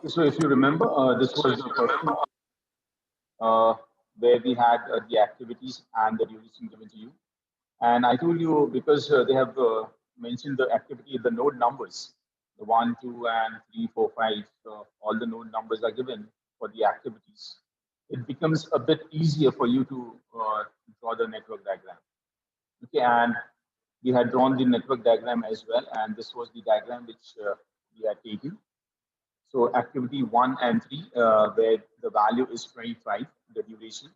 So if you remember, this was the question uh, where we had the activities and the duration given to you. And I told you because they have mentioned the activity, the node numbers, the 1, 2, and 3, 4, 5, all the node numbers are given for the activities. It becomes a bit easier for you to draw the network diagram. Okay, and we had drawn the network diagram as well, and this was the diagram which we had taken. So activity 1 and 3, where the value is 25, the duration.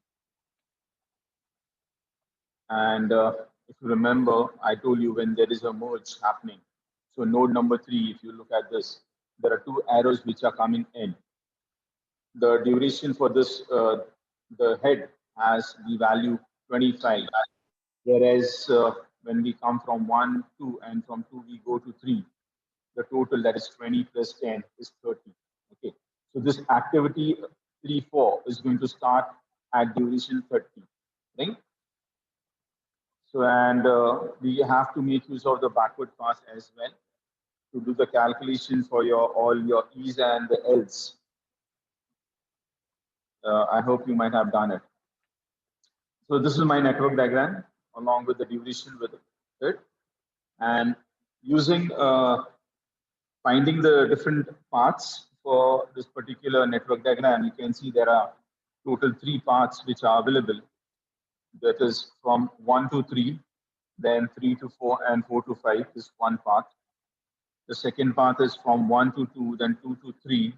And if you remember, I told you when there is a merge happening. So node number 3, if you look at this, there are two arrows which are coming in. The duration for this, the head has the value 25. Whereas when we come from 1, 2, and from 2 we go to 3, the total that is 20 plus 10 is 30. Okay, so this activity 3, 4 is going to start at duration 30, right? So, and we have to make use of the backward pass as well to do the calculation for your all your E's and the L's. I hope you might have done it. So this is my network diagram along with the duration with it, and using finding the different paths for this particular network diagram. You can see there are total 3 paths which are available. That is from 1 to 3, then 3 to 4, and 4 to 5 is one path. The second path is from 1 to 2, then 2 to 3,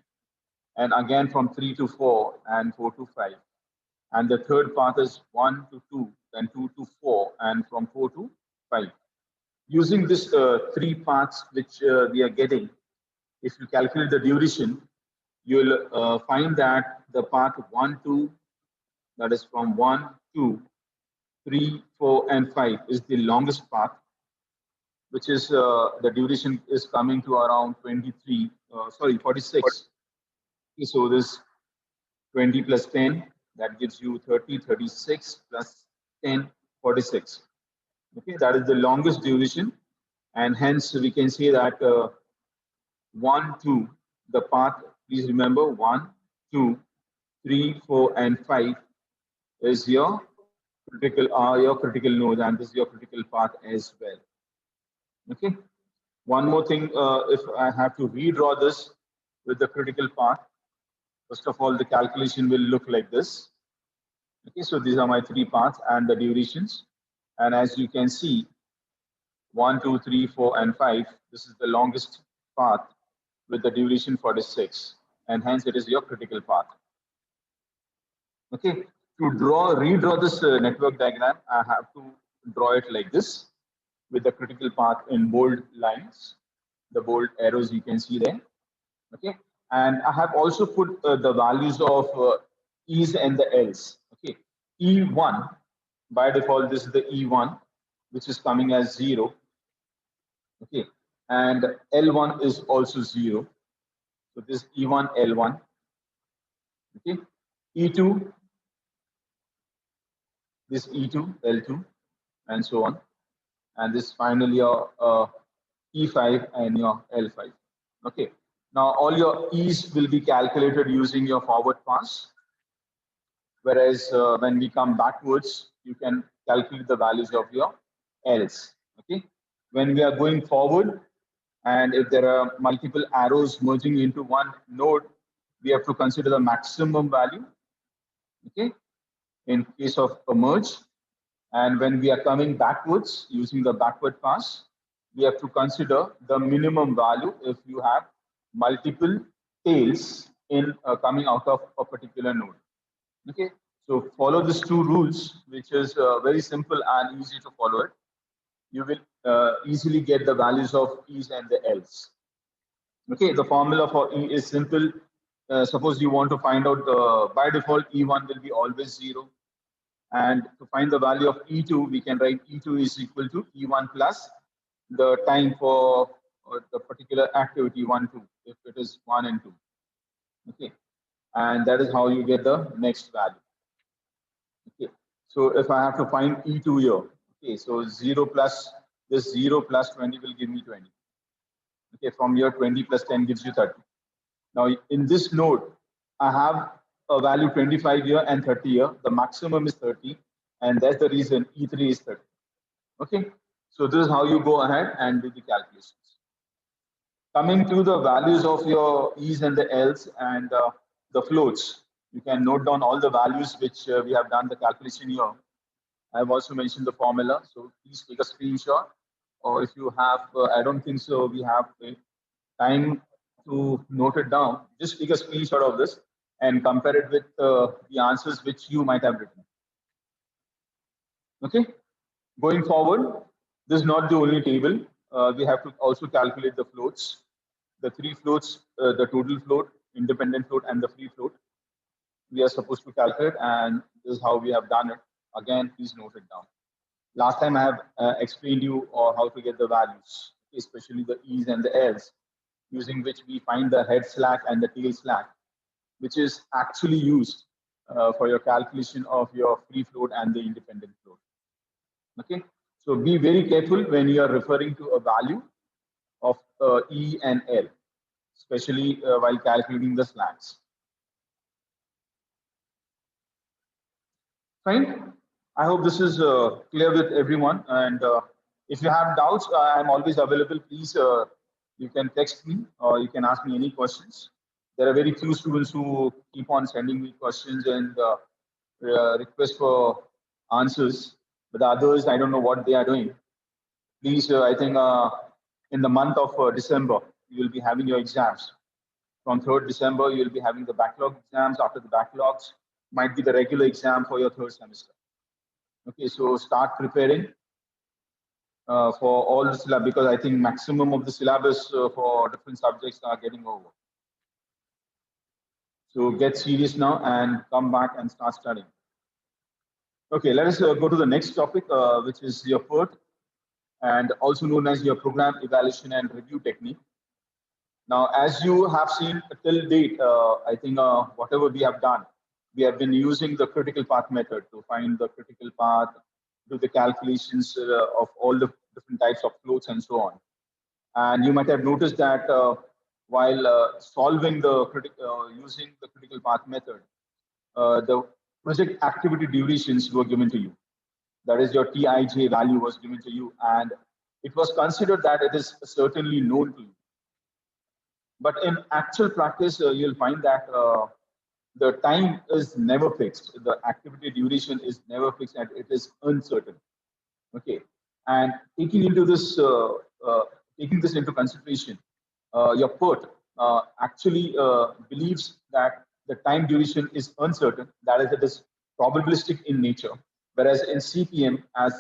and again from 3 to 4 and 4 to 5. And the third path is 1 to 2, then 2 to 4, and from 4 to 5. Using this 3 paths which we are getting, if you calculate the duration, you'll find that the path 1, 2, that is from 1, 2, 3, 4, and 5 is the longest path, which is the duration is coming to around 46. Okay, so this 20 plus 10, that gives you 30, 36 plus 10, 46. Okay, that is the longest duration, and hence we can say that 1, 2, the path, please remember 1, 2, 3, 4, and 5 is your critical node, and this is your critical path as well. Okay. One more thing, if I have to redraw this with the critical path, first of all, the calculation will look like this. Okay, so these are my 3 paths and the durations. And as you can see, 1, 2, 3, 4, and 5, this is the longest path with the duration 46. And hence it is your critical path. Okay, to redraw this network diagram, I have to draw it like this with the critical path in bold lines, the bold arrows you can see there. Okay, and I have also put the values of E's and the L's. Okay, E1, by default, this is the E1, which is coming as 0. Okay, and L1 is also 0. So this E1, L1. Okay, E2, this E2, L2, and so on. And this finally your E5 and your L5. Okay. Now all your E's will be calculated using your forward pass, whereas when we come backwards, you can calculate the values of your L's. Okay. When we are going forward, and if there are multiple arrows merging into one node, we have to consider the maximum value. Okay. In case of a merge, and when we are coming backwards using the backward pass, we have to consider the minimum value if you have multiple tails in coming out of a particular node. Okay, so follow these 2 rules, which is very simple and easy to follow it. You will easily get the values of E's and the L's. Okay, the formula for E is simple. Suppose you want to find out by default E1 will be always 0. And to find the value of E2, we can write E2 is equal to E1 plus the time for the particular activity 1, 2, if it is 1 and 2. Okay, and that is how you get the next value. Okay, so if I have to find E2 here, okay, so 0 plus this 0 plus 20 will give me 20. Okay, from here 20 plus 10 gives you 30. Now in this node, I have a value 25 year and 30 year. The maximum is 30, and that's the reason E3 is 30. Okay, so this is how you go ahead and do the calculations. Coming to the values of your E's and the L's and the floats, you can note down all the values which we have done the calculation here. I've also mentioned the formula, so please take a screenshot. Or if you have, I don't think so, we have time to note it down. Just take a screenshot of this and compare it with the answers which you might have written. Okay, going forward, this is not the only table. We have to also calculate the floats, the three floats, the total float, independent float, and the free float. We are supposed to calculate, and this is how we have done it. Again, please note it down. Last time I have explained you how to get the values, especially the E's and the L's, using which we find the head slack and the tail slack, which is actually used for your calculation of your free float and the independent float. Okay, so be very careful when you are referring to a value of E and L, especially while calculating the slacks. Fine. I hope this is clear with everyone. And if you have doubts, I'm always available. Please, you can text me or you can ask me any questions. There are very few students who keep on sending me questions and request for answers, but the others, I don't know what they are doing. Please, I think in the month of December, you will be having your exams. From 3rd December, you will be having the backlog exams. After the backlogs, might be the regular exam for your 3rd semester. Okay, so start preparing for all the syllabus, because I think maximum of the syllabus for different subjects are getting over. So get serious now and come back and start studying. Okay, let us go to the next topic, which is your PERT, and also known as your program evaluation and review technique. Now, as you have seen till date, I think whatever we have done, we have been using the critical path method to find the critical path, do the calculations of all the different types of floats and so on. And you might have noticed that while solving the using the critical path method, the project activity durations were given to you. That is, your Tij value was given to you, and it was considered that it is certainly known to you. But in actual practice, you'll find that the time is never fixed. The activity duration is never fixed, and it is uncertain. Okay, and taking this into consideration, your PERT actually believes that the time duration is uncertain. That is, it is probabilistic in nature. Whereas in CPM, as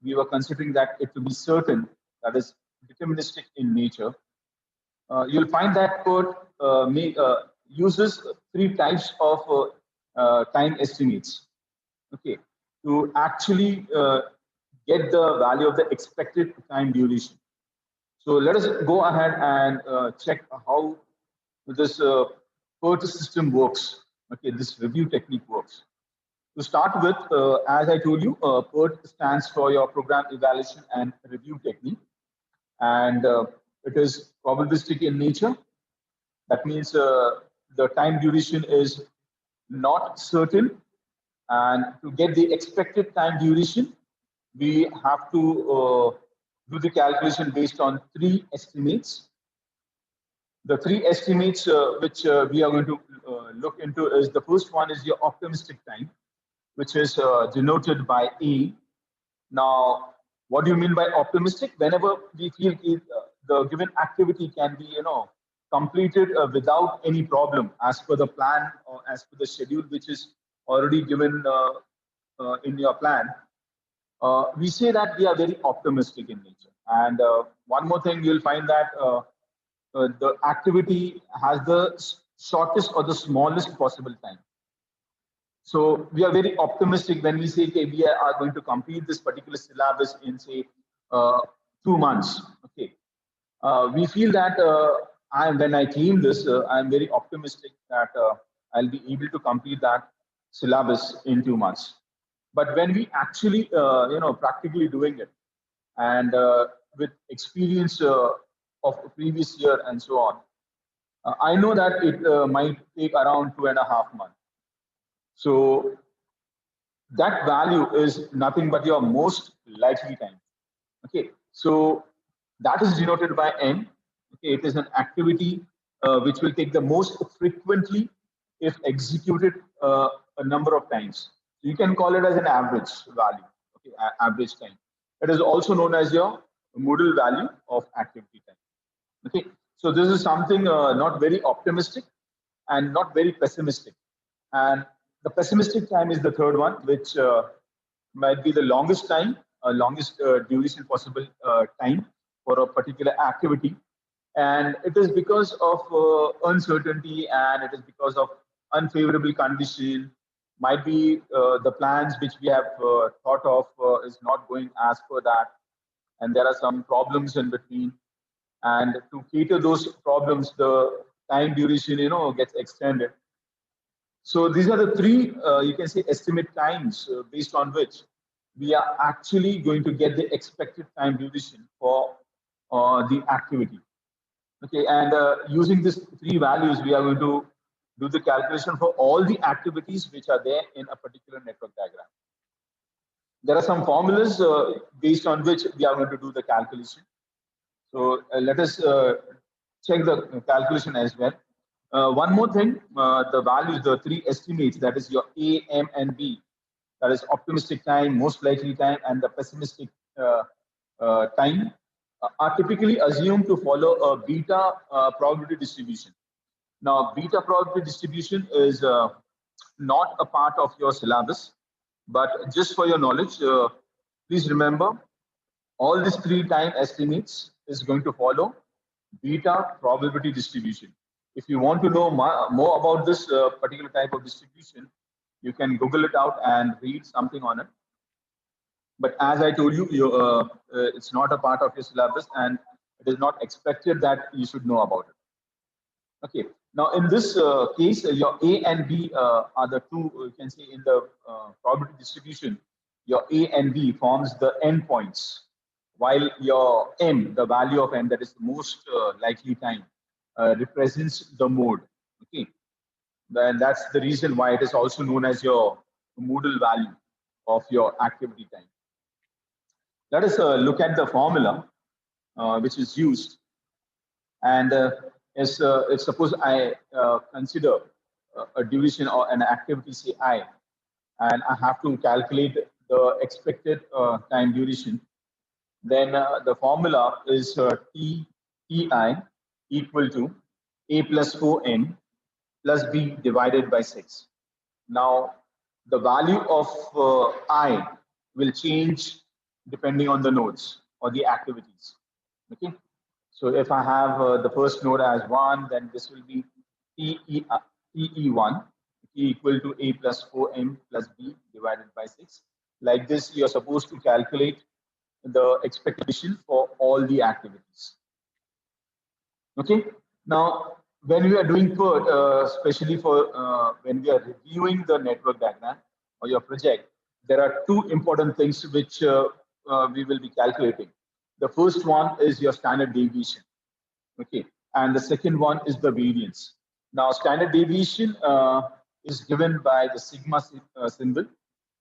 we were considering that it to be certain, that is deterministic in nature, you'll find that PERT uses three types of time estimates. Okay, to actually get the value of the expected time duration. So let us go ahead and check how this PERT system works. Okay, this review technique works. To start with, as I told you, PERT stands for your program evaluation and review technique, and it is probabilistic in nature. That means the time duration is not certain, and to get the expected time duration, we have to do the calculation based on three estimates. The three estimates which we are going to look into is, the first one is your optimistic time, which is denoted by A. Now, what do you mean by optimistic? Whenever we feel the given activity can be, completed without any problem as per the plan or as per the schedule which is already given in your plan, we say that we are very optimistic in nature. And one more thing, you'll find that the activity has the shortest or the smallest possible time. So we are very optimistic when we say, okay, we are going to complete this particular syllabus in, say, 2 months. Okay, we feel that when I claim this, I'm very optimistic that I'll be able to complete that syllabus in 2 months. But when we actually, practically doing it, and with experience of previous year and so on, I know that it might take around 2.5 months. So that value is nothing but your most likely time. Okay, so that is denoted by n. Okay, it is an activity which will take the most frequently if executed a number of times. So you can call it as an average value. Okay, average time. It is also known as your modal value of activity time. Okay, so this is something not very optimistic and not very pessimistic. And the pessimistic time is the third one, which might be the longest time, longest duration possible time for a particular activity. And it is because of uncertainty, and it is because of unfavorable condition. Might be the plans which we have thought of is not going as per that, and there are some problems in between. And to cater those problems, the time duration, gets extended. So these are the three, you can say, estimate times based on which we are actually going to get the expected time duration for the activity. Okay, and using these three values, we are going to do the calculation for all the activities which are there in a particular network diagram. There are some formulas based on which we are going to do the calculation. So let us check the calculation as well. One more thing, the values, the three estimates, that is your A, M, and B, that is optimistic time, most likely time, and the pessimistic time, are typically assumed to follow a beta probability distribution. Now, beta probability distribution is not a part of your syllabus, but just for your knowledge, please remember all these three time estimates is going to follow beta probability distribution. If you want to know more about this particular type of distribution, you can Google it out and read something on it. But as I told you, it's not a part of your syllabus, and it is not expected that you should know about it. Okay. Now, in this case, your A and B are the two, you can say, in the probability distribution, your A and B forms the endpoints, while your M, the value of M, that is the most likely time, represents the mode. Okay. Then that's the reason why it is also known as your modal value of your activity time. Let us look at the formula which is used. And if suppose I consider a duration or an activity, say I, and I have to calculate the expected time duration, then the formula is TEI equal to A plus 4n plus B divided by 6. Now, the value of I will change depending on the nodes or the activities. Okay. So if I have the first node as 1, then this will be TE1 equal to A plus 4m plus B divided by 6. Like this, you're supposed to calculate the expectation for all the activities. Okay. Now, when we are doing PERT, especially for when we are reviewing the network diagram or your project, there are two important things which we will be calculating. The first one is your standard deviation. Okay, and the second one is the variance. Now, standard deviation is given by the sigma symbol.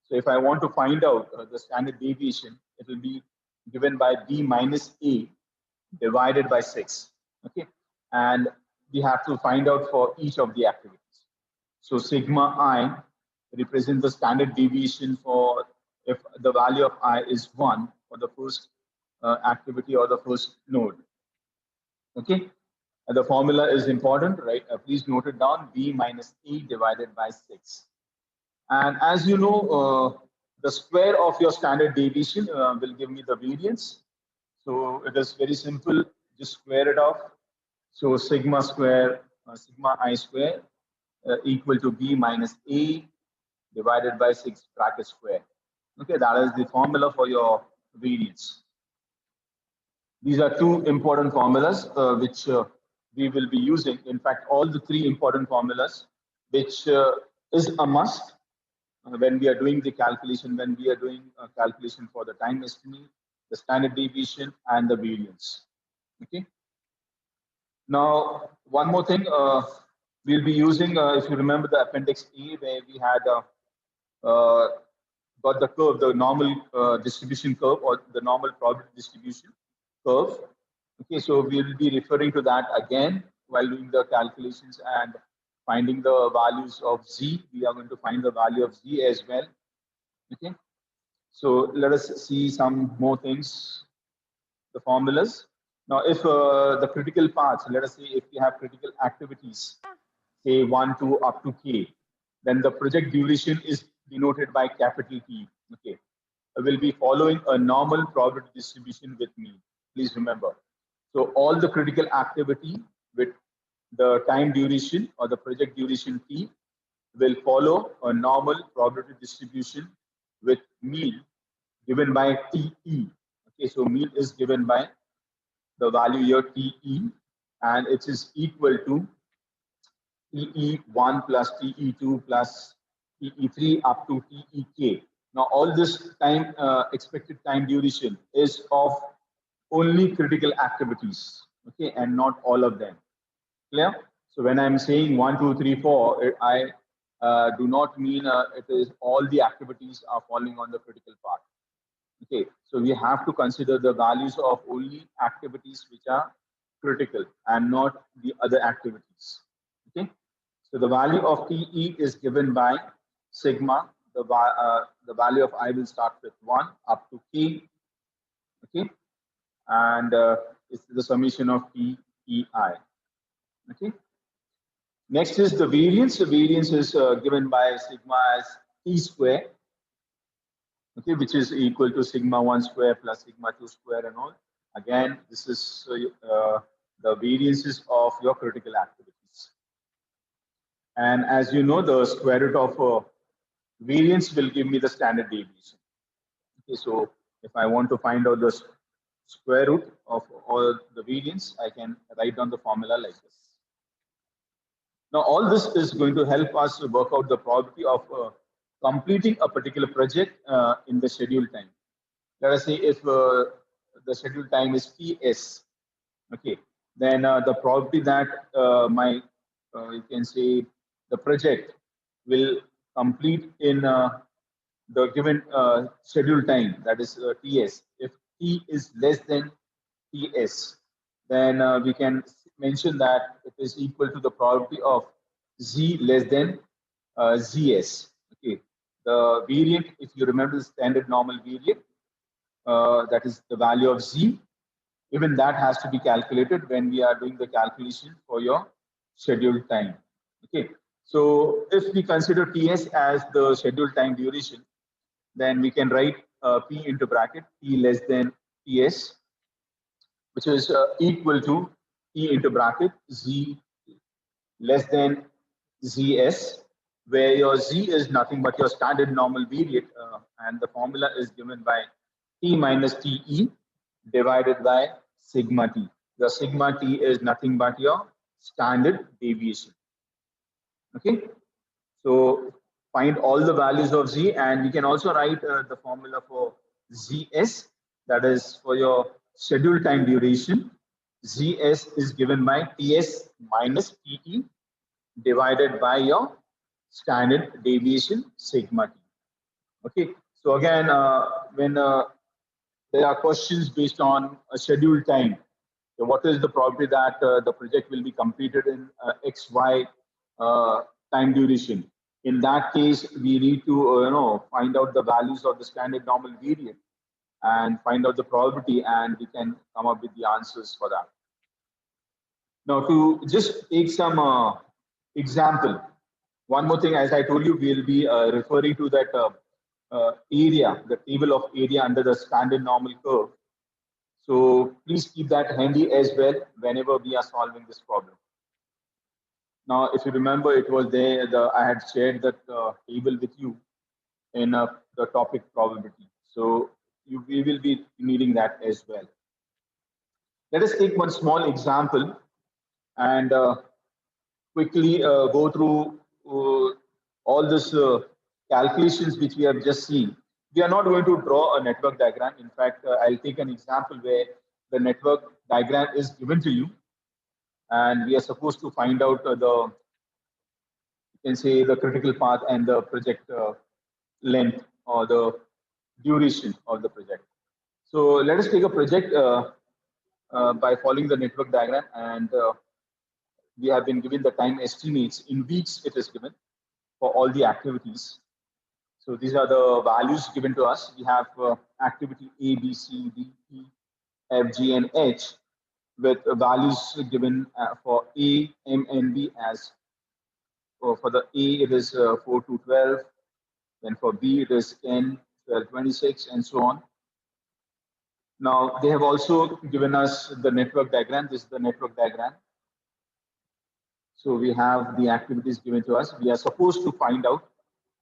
So if I want to find out the standard deviation, it will be given by B minus A divided by 6. Okay, and we have to find out for each of the activities. So sigma I represents the standard deviation for if the value of I is 1 for the first activity or the first node. Okay, and the formula is important, right? Please note it down, B minus A divided by 6. And as you know, the square of your standard deviation will give me the variance. So it is very simple, just square it off. So sigma square, sigma I square equal to B minus A divided by 6 bracket square. Okay, that is the formula for your variance. These are two important formulas which we will be using. In fact, all the three important formulas, which is a must when we are doing the calculation, when we are doing a calculation for the time estimate, the standard deviation, and the variance. Okay. Now, one more thing, we'll be using, if you remember the appendix A, where we had uh, got the curve, the normal distribution curve or the normal probability distribution curve. Okay, so we'll be referring to that again while doing the calculations and finding the values of Z. We are going to find the value of Z as well. Okay, so let us see some more things, the formulas. Now, if the critical paths, let us say if we have critical activities, say 1, 2, up to K, then the project duration is denoted by capital T. Okay, I will be following a normal probability distribution with me. Please remember. So all the critical activity with the time duration or the project duration T will follow a normal probability distribution with mean given by TE. Okay, so mean is given by the value here TE, and it is equal to TE1 plus TE2 plus TE3 up to TEK. Now, all this time expected time duration is of only critical activities, okay, and not all of them. Clear? So when I'm saying 1, 2, 3, 4, I do not mean it is all the activities are falling on the critical part. Okay, so we have to consider the values of only activities which are critical and not the other activities. Okay, so the value of TE is given by sigma. The value of I will start with 1 up to K. Okay, and it's the summation of TEI. Okay. Next is the variance. The variance is given by sigma as T square, okay, which is equal to sigma 1 square plus sigma 2 square and all. Again, this is the variances of your critical activities. And as you know, the square root of variance will give me the standard deviation. Okay, so if I want to find out the square root of all the variance, I can write down the formula like this. Now, all this is going to help us to work out the probability of completing a particular project in the scheduled time. Let us say if the scheduled time is TS, okay, then the probability that you can say the project will complete in the given schedule time, that is TS. If T is less than TS, then we can mention that it is equal to the probability of Z less than ZS. Okay, the variant, if you remember the standard normal variant, that is the value of Z, even that has to be calculated when we are doing the calculation for your scheduled time. Okay, so if we consider TS as the scheduled time duration, then we can write P into bracket T less than TS, which is equal to T into bracket Z less than ZS, where your Z is nothing but your standard normal variate, and the formula is given by T minus TE divided by sigma T. The sigma T is nothing but your standard deviation. Okay, so find all the values of Z, and we can also write the formula for ZS, that is for your scheduled time duration. ZS is given by TS minus TE divided by your standard deviation sigma T. Okay, so again, when there are questions based on a scheduled time, so what is the probability that the project will be completed in XY time duration? In that case, we need to find out the values of the standard normal variant and find out the probability, and we can come up with the answers for that. Now, to just take some example, one more thing, as I told you, we'll be referring to that area, the table of area under the standard normal curve. So please keep that handy as well whenever we are solving this problem. Now, if you remember, it was there, I had shared that table with you in the topic probability. So we will be needing that as well. Let us take one small example and quickly go through all this calculations which we have just seen. We are not going to draw a network diagram. In fact, I'll take an example where the network diagram is given to you, and we are supposed to find out you can say the critical path and the project length or the duration of the project. So let us take a project by following the network diagram, and we have been given the time estimates in weeks. It is given for all the activities. So these are the values given to us. We have activity A, B, C, D, E, F, G, and H with values given for A, M, and B as for the A, it is 4 to 12. Then for B, it is 10, 12, 26, and so on. Now, they have also given us the network diagram. This is the network diagram. So we have the activities given to us. We are supposed to find out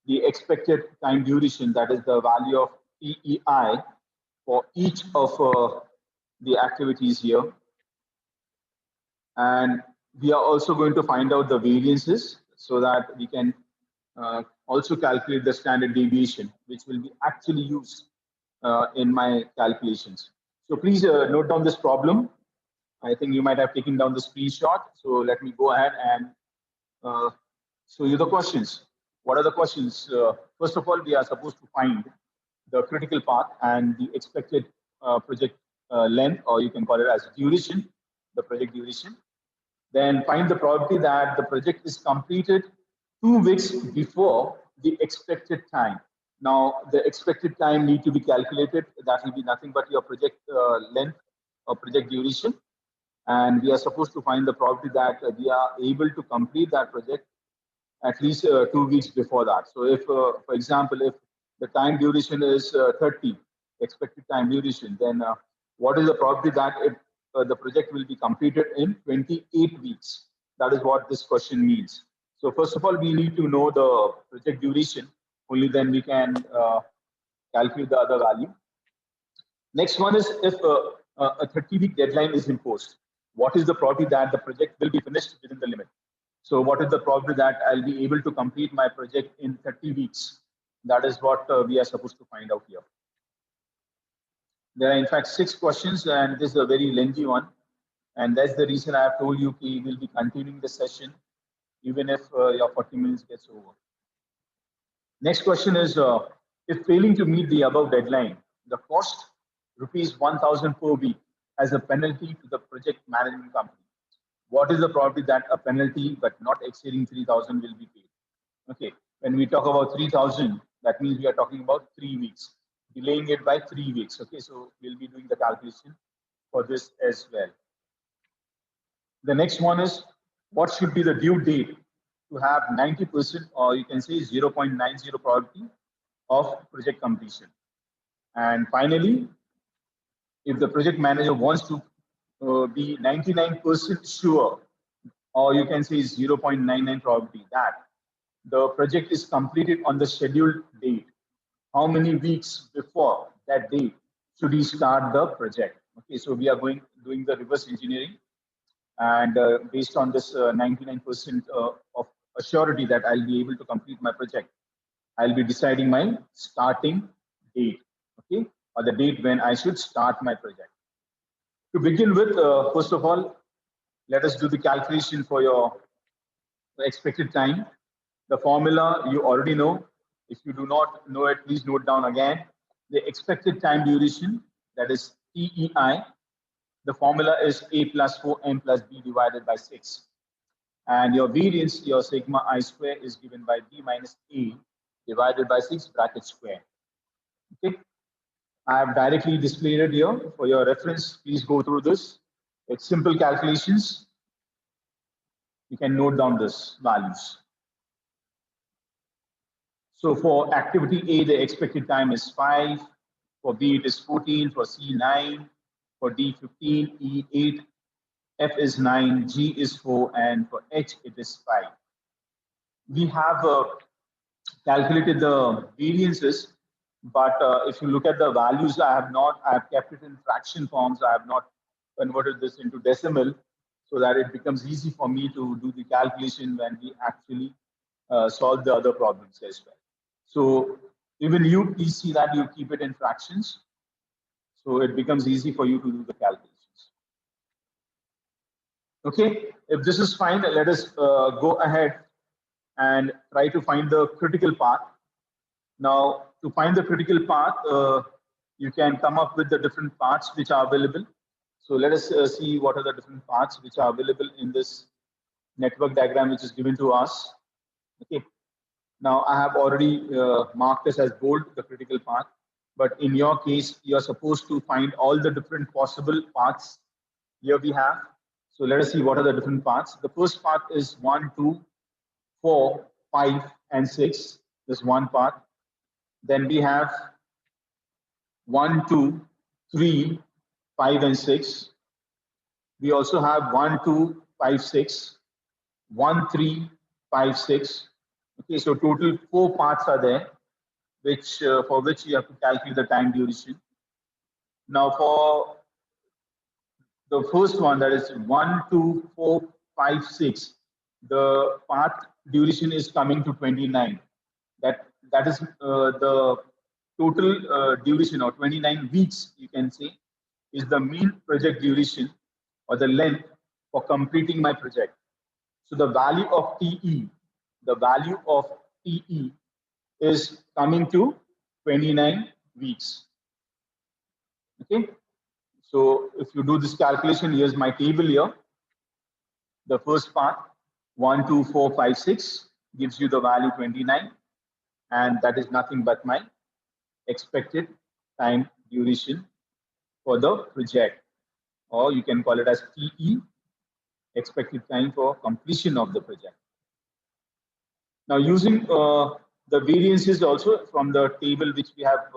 the expected time duration, that is the value of PEI for each of the activities here. And we are also going to find out the variances so that we can also calculate the standard deviation, which will be actually used in my calculations. So please note down this problem. I think you might have taken down the screenshot. So let me go ahead and show you the questions. What are the questions? First of all, we are supposed to find the critical path and the expected project length, or you can call it as duration, the project duration. Then find the probability that the project is completed 2 weeks before the expected time. Now, the expected time need to be calculated. That will be nothing but your project length or project duration. And we are supposed to find the probability that we are able to complete that project at least 2 weeks before that. So if, for example, if the time duration is 30, expected time duration, then what is the probability that the project will be completed in 28 weeks? That is what this question means. So first of all, we need to know the project duration. Only then we can calculate the other value. Next one is if a 30-week deadline is imposed, what is the probability that the project will be finished within the limit? So what is the probability that I'll be able to complete my project in 30 weeks? That is what we are supposed to find out here. There are in fact 6 questions, and this is a very lengthy one. And that's the reason I have told you we will be continuing the session, even if your 40 minutes gets over. Next question is, if failing to meet the above deadline, the cost ₹1,000 per week as a penalty to the project management company. What is the probability that a penalty but not exceeding 3,000 will be paid? Okay, when we talk about 3,000, that means we are talking about 3 weeks, delaying it by 3 weeks. Okay, so we'll be doing the calculation for this as well. The next one is, what should be the due date to have 90%, or you can say 0.90 probability of project completion? And finally, if the project manager wants to be 99% sure, or you can say 0.99 probability that the project is completed on the scheduled date, how many weeks before that date should he start the project? Okay, so we are doing the reverse engineering, and based on this 99% of assurity that I'll be able to complete my project, I'll be deciding my starting date, okay, or the date when I should start my project. To begin with, first of all, let us do the calculation for your expected time. The formula you already know. If you do not know it, please note down again. The expected time duration, that is PEI. The formula is A plus 4M plus B divided by 6. And your variance, your sigma I square, is given by B minus A divided by 6 bracket square. Okay. I have directly displayed it here for your reference. Please go through this. It's simple calculations. You can note down this values. So for activity A, the expected time is 5. For B, it is 14. For C, 9. For D, 15. E, 8. F is 9. G is 4. And for H, it is 5. We have calculated the variances, but if you look at the values, I have kept it in fraction forms. I have not converted this into decimal so that it becomes easy for me to do the calculation when we actually solve the other problems as well. So even you, please see that you keep it in fractions, so it becomes easy for you to do the calculations. Okay, if this is fine, let us go ahead and try to find the critical path. Now, to find the critical path, you can come up with the different paths which are available. So let us see what are the different paths which are available in this network diagram which is given to us. Okay. Now, I have already marked this as bold, the critical path. But in your case, you are supposed to find all the different possible paths. Here we have. So let us see what are the different paths. The first path is 1, 2, 4, 5, and 6. This one path. Then we have 1, 2, 3, 5, and 6. We also have 1, 2, 5, 6, 1, 3, 5, 6. Okay, so total 4 parts are there, which for which you have to calculate the time duration. Now, for the first one, that is 1, 2, 4, 5, 6, the path duration is coming to 29. That is the total duration, or 29 weeks, you can say, is the mean project duration or the length for completing my project. So the value of TE is coming to 29 weeks. Okay. So if you do this calculation, here's my table here. The first part, 1, 2, 4, 5, 6 gives you the value 29, and that is nothing but my expected time duration for the project, or you can call it as TE, expected time for completion of the project. Now, using the variances also from the table which we have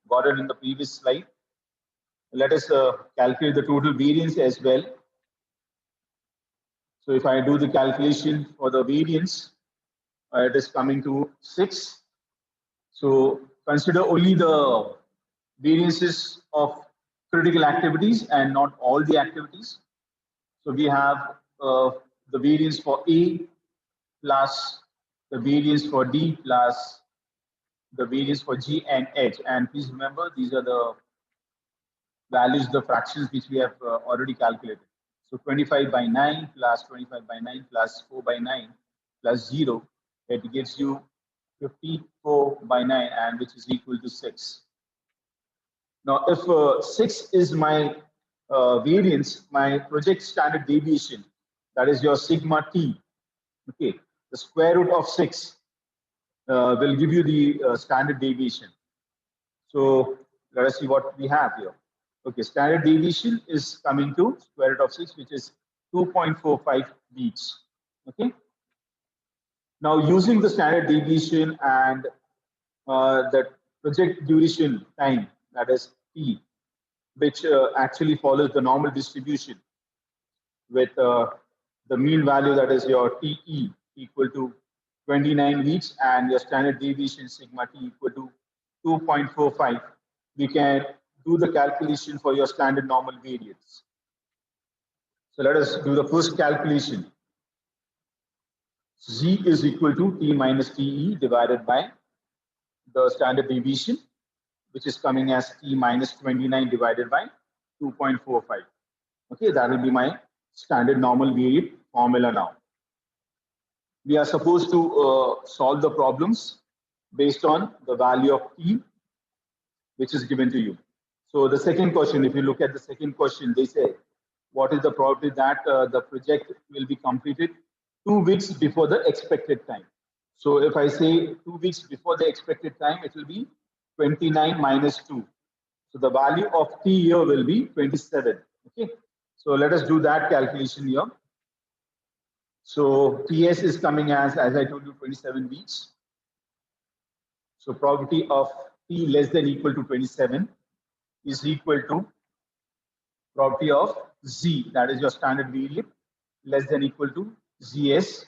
gotten in the previous slide, let us calculate the total variance as well. So if I do the calculation for the variance, it is coming to 6. So consider only the variances of critical activities and not all the activities. So we have the variance for A plus the variance for D plus the variance for G and H. And please remember, these are the values, the fractions which we have already calculated. So 25 by 9 plus 25 by 9 plus 4 by 9 plus 0, it gives you 54 by 9, and which is equal to 6. Now, if 6 is my variance, my project standard deviation, that is your sigma t, okay, the square root of 6 will give you the standard deviation. So let us see what we have here. Okay, standard deviation is coming to square root of 6, which is 2.45 weeks. Okay. Now, using the standard deviation and the project duration time, that is T, which actually follows the normal distribution with the mean value, that is your TE, equal to 29 weeks, and your standard deviation sigma T equal to 2.45. We can do the calculation for your standard normal variance. So let us do the first calculation. Z is equal to T minus TE divided by the standard deviation, which is coming as T minus 29 divided by 2.45. Okay, that will be my standard normal variate formula now. We are supposed to solve the problems based on the value of T, which is given to you. So the second question, if you look at the second question, they say, what is the probability that the project will be completed 2 weeks before the expected time? So if I say 2 weeks before the expected time, it will be 29 minus 2. So the value of T here will be 27. Okay. So let us do that calculation here. So TS is coming as I told you, 27 weeks. So probability of T less than equal to 27 is equal to probability of Z, that is your standard variable, less than equal to ZS,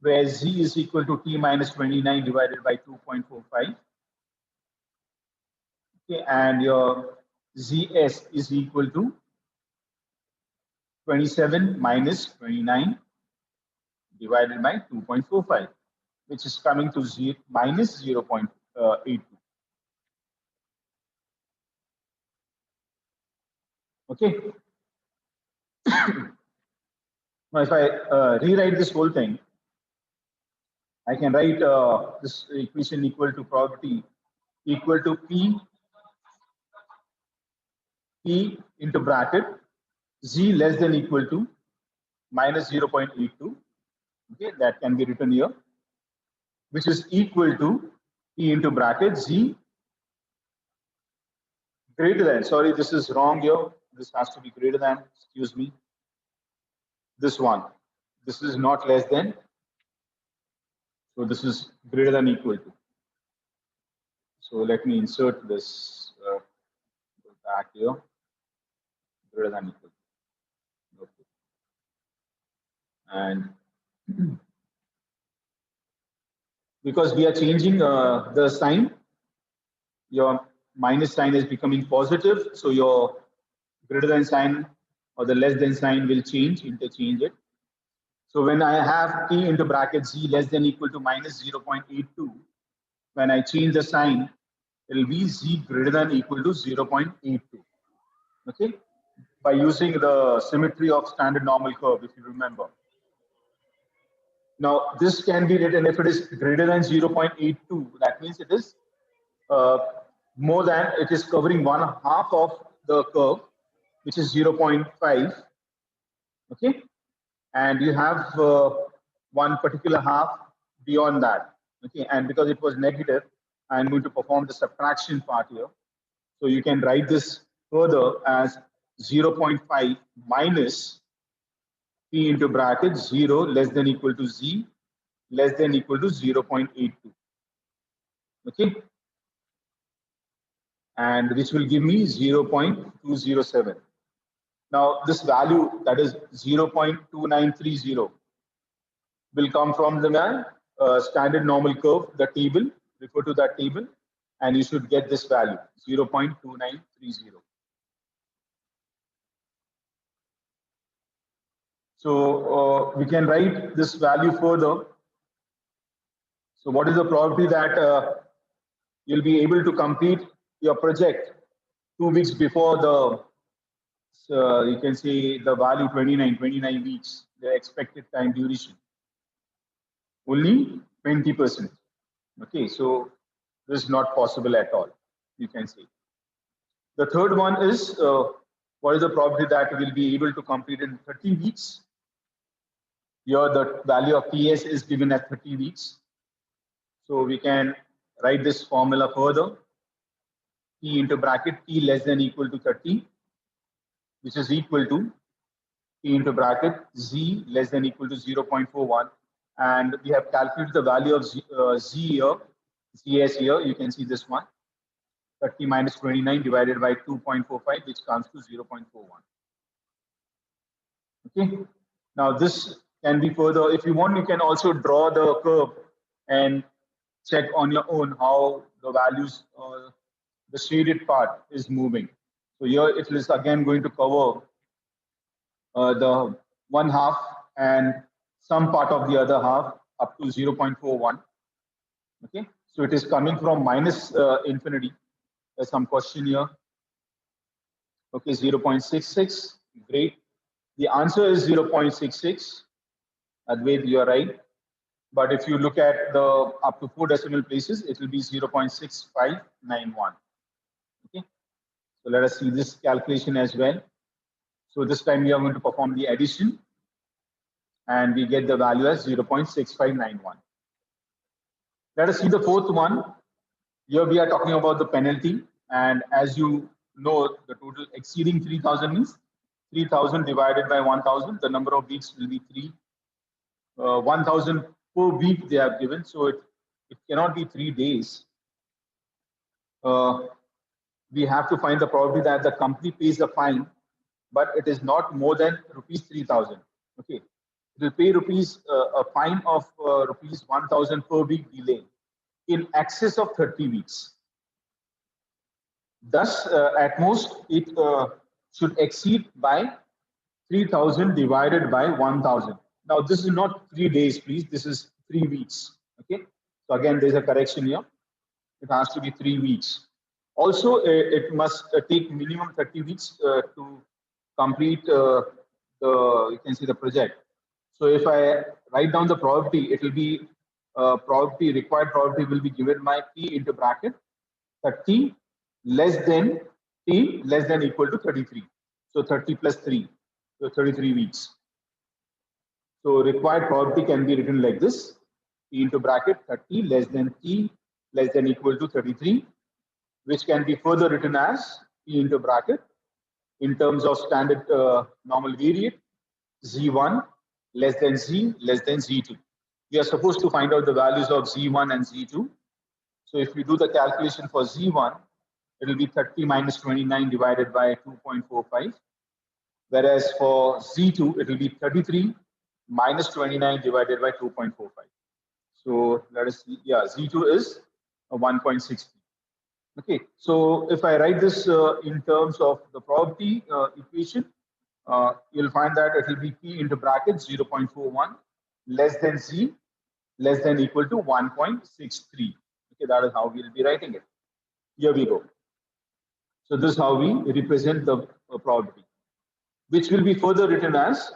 where Z is equal to T minus 29 divided by 2.45. Okay, and your ZS is equal to 27 minus 29 divided by 2.45, which is coming to minus 0.82. Okay. Now, if I rewrite this whole thing, I can write this equation equal to probability equal to P into bracket Z less than equal to minus 0.82. Okay, that can be written here, which is equal to P into bracket Z greater than, sorry, this is wrong here. This has to be greater than, excuse me, this one. This is not less than, so this is greater than equal to. So let me insert this back here, greater than equal to. Okay. And because we are changing the sign, your minus sign is becoming positive, so your greater than sign or the less than sign will change, interchange it. So when I have P into bracket Z less than equal to minus 0.82, when I change the sign, it will be Z greater than equal to 0.82. Okay, by using the symmetry of standard normal curve, if you remember. Now, this can be written if it is greater than 0.82, that means it is more than, it is covering one half of the curve, which is 0.5. Okay, and you have one particular half beyond that. Okay, and because it was negative, I'm going to perform the subtraction part here. So you can write this further as 0.5 minus P into bracket 0 less than equal to Z less than equal to 0.82. Okay, and which will give me 0.207. Now this value, that is 0.2930, will come from the standard normal curve, the table, refer to that table, and you should get this value, 0.2930. So we can write this value further. So what is the probability that you'll be able to complete your project 2 weeks before the, you can say the value 29 weeks, the expected time duration? Only 20%. Okay, so this is not possible at all, you can say. The third one is what is the probability that we will be able to complete in 30 weeks? Here the value of PS is given at 30 weeks. So we can write this formula further. P into bracket P less than equal to 30, which is equal to P into bracket Z less than equal to 0.41. And we have calculated the value of Z here, ZS here. You can see this one, 30 minus 29 divided by 2.45, which comes to 0.41. Okay. Now this can be further, if you want, you can also draw the curve and check on your own how the values, the shaded part is moving. So here it is again going to cover the one half and some part of the other half up to 0.41. Okay, so it is coming from minus infinity. There's some question here. Okay, 0.66. Great. The answer is 0.66. Advait, you are right. But if you look at the up to 4 decimal places, it will be 0.6591. Okay, so let us see this calculation as well. So this time we are going to perform the addition and we get the value as 0.6591. Let us see the fourth one. Here we are talking about the penalty, and as you know, the total exceeding 3,000 means 3,000 divided by 1,000. The number of weeks will be 1,000 per week they have given, so it cannot be 3 days. We have to find the probability that the company pays the fine, but it is not more than rupees 3,000. Okay, it will pay a fine of rupees 1,000 per week delay in excess of 30 weeks. Thus, at most, it should exceed by 3,000 divided by 1,000. Now, this is not 3 days, please. This is 3 weeks. Okay. So again, there's a correction here. It has to be 3 weeks. Also, it must take minimum 30 weeks to complete you can see the project. So if I write down the probability, it will be required probability will be given by P into bracket 30 less than T less than equal to 33. So 30 plus 3, so 33 weeks. So required probability can be written like this: P into bracket 30 less than T less than equal to 33, which can be further written as P into bracket in terms of standard normal variate Z1 less than Z less than Z2. We are supposed to find out the values of Z1 and Z2. So if we do the calculation for Z1, it will be 30 minus 29 divided by 2.45. Whereas for Z2, it will be 33 minus 29 divided by 2.45. So let us see. Yeah, Z2 is 1.63. Okay, so if I write this in terms of the probability equation, you'll find that it will be P into bracket 0.41 less than Z less than equal to 1.63. Okay, that is how we'll be writing it. Here we go. So this is how we represent the probability, which will be further written as